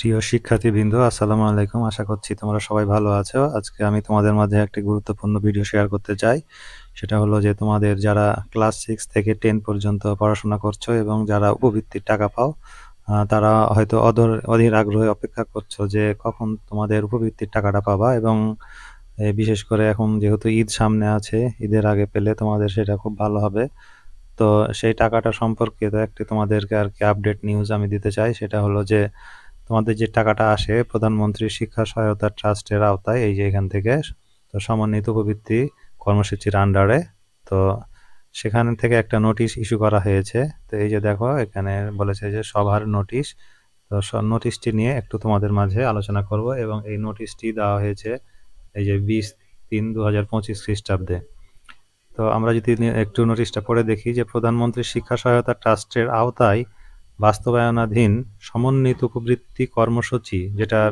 প্রিয় শিক্ষার্থীবৃন্দ, আসসালামু আলাইকুম। আশা করছি তোমরা সবাই ভালো আছো। আজকে আমি তোমাদের মাঝে একটি গুরুত্বপূর্ণ ভিডিও শেয়ার করতে চাই। সেটা হলো যে তোমাদের যারা ক্লাস 6 থেকে 10 পর্যন্ত পড়াশোনা করছো এবং যারা উপবৃত্তির টাকা পাও, তারা হয়তো অধীর আগ্রহে অপেক্ষা করছো যে কখন তোমাদের উপবৃত্তির টাকাটা পাবা, এবং বিশেষ করে এখন যেহেতু ঈদ সামনে আছে, ঈদের আগে পেলে তোমাদের সেটা খুব ভালো হবে। তো সেই টাকাটা সম্পর্কিত একটি তোমাদেরকে আরকি আপডেট নিউজ আমি দিতে চাই। সেটা হলো যে তোমাদের যে টাকাটা আসে প্রধানমন্ত্রী শিক্ষা সহায়তা ট্রাস্টের আওতায়, এই যে এখান থেকে, তো সমন্বিত উপবৃত্তি কর্মসূচির আন্ডারে, তো সেখান থেকে একটা নোটিশ ইস্যু করা হয়েছে। তো এই যে দেখো এখানে বলেছে যে সভার নোটিশ। তো নোটিশটি নিয়ে একটু তোমাদের মাঝে আলোচনা করব, এবং এই নোটিশটি দেওয়া হয়েছে এই যে 20/3/2025 খ্রিস্টাব্দে। তো আমরা যদি একটু নোটিশটা পড়ে দেখি যে প্রধানমন্ত্রী শিক্ষা সহায়তা ট্রাস্টের আওতায় বাস্তবায়নাধীন সমন্বিত উপবৃত্তি কর্মসূচি, যেটার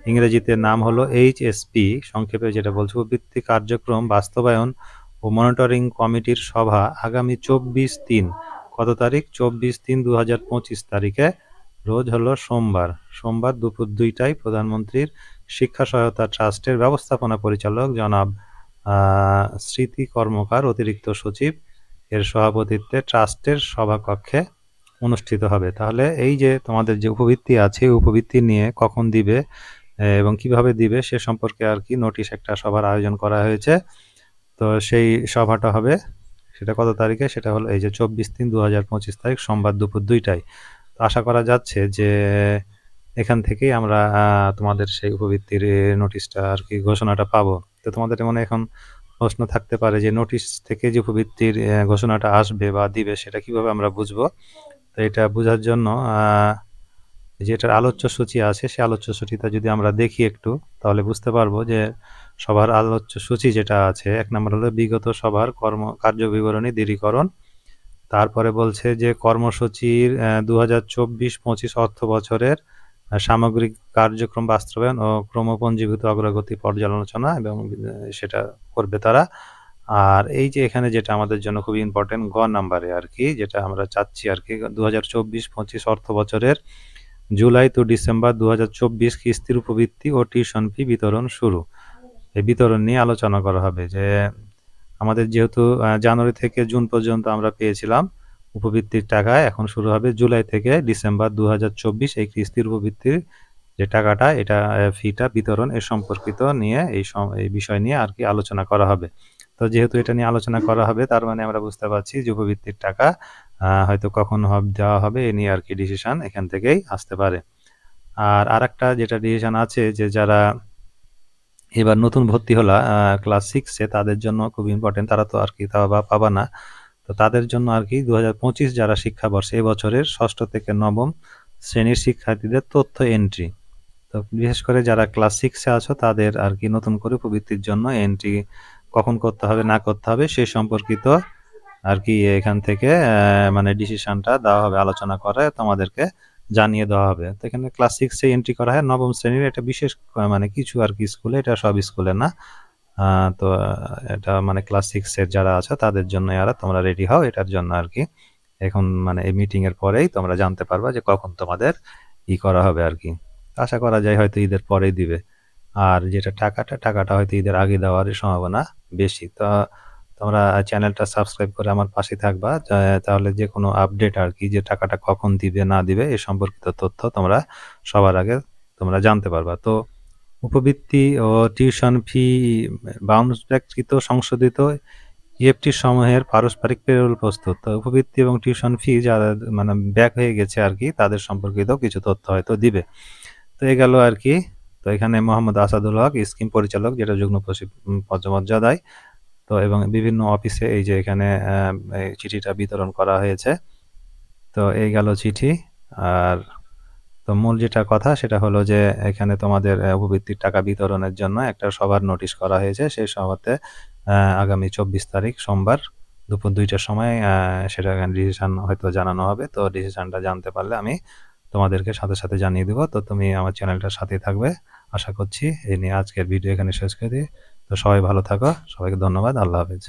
ইংরেজিতে নাম হলো HSP, সংক্ষেপে যেটা বলছে উপবৃত্তি কার্যক্রম বাস্তবায়ন ও মনিটরিং কমিটির সভা আগামী 24/3, কত তারিখ, 24/3/2025 তারিখে, রোজ হলো সোমবার দুপুর 2টায় প্রধানমন্ত্রীর শিক্ষা সহায়তা ট্রাস্টের ব্যবস্থাপনা পরিচালক জনাব স্মৃতি কর্মকার, অতিরিক্ত সচিব এর সভাপতিত্বে ট্রাস্টের সভাকক্ষে অনুষ্ঠিত হবে। তাহলে এই যে তোমাদের যে উপবৃত্তি আছে, উপবৃত্তি নিয়ে কখন দিবে এবং কিভাবে দিবে সে সম্পর্কে আর কি নোটিশ একটা সভার আয়োজন করা হয়েছে। তো সেই সভাটা হবে, সেটা কত তারিখে, সেটা হলো এই যে 24/3/2025 তারিখ, সোমবার দুপুর 2টায়। তো আশা করা যাচ্ছে যে এখান থেকেই আমরা তোমাদের সেই উপবৃত্তির নোটিশটা আর কি, ঘোষণাটা পাবো। তো তোমাদের মনে এখন প্রশ্ন থাকতে পারে যে নোটিশ থেকে যে উপবৃত্তির ঘোষণাটা আসবে বা দিবে সেটা কিভাবে আমরা বুঝবো। তো এটা বোঝার জন্য যেটার আলোচ্য সূচি আছে, সেই আলোচ্য সূচিটা যদি আমরা দেখি একটু, তাহলে বুঝতে পারবো যে সবার আলোচ্য সূচি যেটা আছে, 1 নম্বর হলো বিগত সভার কার্যবিবরণী দৃঢ়ীকরণ। তারপরে বলছে যে কর্মসূচির 2024-25 অর্থ বছরের সামগ্রিক কার্যক্রম বাস্তবায়ন ও ক্রমপঞ্জীভূত অগ্রগতি পর্যালোচনা, এবং সেটা করবে তারা। আর এই যে এখানে যেটা আমাদের জন্য খুবই ইম্পর্টেন্ট, গ নাম্বারে আর কি, যেটা আমরা চাচ্ছি আর কি, 2024-25 অর্থ বছরের জুলাই টু ডিসেম্বর 2024 কিস্তির উপবৃত্তি ও টিউশন ফি বিতরণ শুরু। এই বিতরণ নিয়ে আলোচনা করা হবে যে আমাদের যেহেতু জানুয়ারি থেকে জুন পর্যন্ত আমরা পেয়েছিলাম উপবৃত্তির টাকা, এখন শুরু হবে জুলাই থেকে ডিসেম্বর 2024 এই কিস্তির উপবৃত্তির যে টাকাটা, এটা ফিটা বিতরণ এর সম্পর্কিত নিয়ে এই বিষয় নিয়ে আর কি আলোচনা করা হবে। তো যেহেতু এটা নিয়ে আলোচনা করা হবে, তার মানে আমরা বুঝতে পারছি যে উপবৃত্তির টাকা হয়তো কখন দেওয়া হবে এ নিয়ে আর কি ডিসিশন এখান থেকেই আসতে পারে। আর আরেকটা যেটা ডিসিশন আছে যে যারা এবার নতুন ভর্তি হলা ক্লাস 6-এ, তাদের জন্য খুব ইম্পর্টেন্ট, তারা তো আর কি পাবা না। তো তাদের জন্য আর কি 2025 যারা শিক্ষাবর্ষে, এবছরের 6ষ্ঠ থেকে 9ম শ্রেণীর শিক্ষার্থীদের তথ্য এন্ট্রি, তো বিশেষ করে যারা ক্লাস 6-এ আছো তাদের আর কি নতুন করে উপবৃত্তির জন্য এন্ট্রি কখন করতে হবে না করতে হবে সে সম্পর্কিত আর কি এখান থেকে মানে ডিসিশনটা দেওয়া হবে, আলোচনা করে তোমাদেরকে জানিয়ে দেওয়া হবে। তো এখানে ক্লাস 6-এ এন্ট্রি করা হয়, 9ম শ্রেণীর, এটা বিশেষ মানে কিছু আর কি স্কুলে, এটা সব স্কুলে না। তো এটা মানে ক্লাস 6-এর যারা আছো তাদের জন্য তোমরা রেডি হও এটার জন্য আর কি। এখন মানে এই মিটিং এর পরেই তোমরা জানতে পারবা যে কখন তোমাদের করা হবে আর কি। আশা করা যায় হয়তো ঈদের পরেই দিবে। আর যেটা টাকাটা হয়তো ঈদের আগে দেওয়ার সম্ভাবনা বেশি। তো তোমরা চ্যানেলটা সাবস্ক্রাইব করে আমার পাশে থাকবা, তাহলে যে কোনো আপডেট আর কি, যে টাকাটা কখন দিবে না দিবে এ সম্পর্কিত তথ্য তোমরা সবার আগে তোমরা জানতে পারবা। তো উপবৃত্তি ও টিউশন ফি বাউন্স ব্যাককৃত সংশোধিত ইএফটি সমূহের পারস্পরিক পেরোল প্রস্তুত। তো উপবৃত্তি এবং টিউশন ফি যারা মানে ব্যাক হয়ে গেছে আর কি, তাদের সম্পর্কিত কিছু তথ্য হয়তো দিবে। তো এই গেল আর কি। তো এখানে মোহাম্মদ আসাদুল হক, স্কিম পরিচালক, যেটা যুগ্ম পদমর্যাদায়। তো এবং বিভিন্ন অফিসে এই যে এখানে এই চিঠিটা বিতরণ করা হয়েছে। তো এই গেল চিঠি। আর তো মূল যেটা কথা সেটা হলো যে এখানে তোমাদের উপবৃত্তির টাকা বিতরণের জন্য একটা সভার নোটিশ করা হয়েছে। সেই সভাতে আগামী 24 তারিখ সোমবার দুপুর 2টার সময় সেটা ডিসিশন হয়তো জানানো হবে। তো ডিসিশনটা জানতে পারলে আমি তোমাদেরকে সাথে সাথে জানিয়ে দেবো। তো তুমি আমার চ্যানেলটার সাথেই থাকবে আশা করছি। এই নিয়ে আজকের ভিডিও এখানে শেষ করে দিই। তো সবাই ভালো থাকো, সবাইকে ধন্যবাদ, আল্লাহ হাফেজ।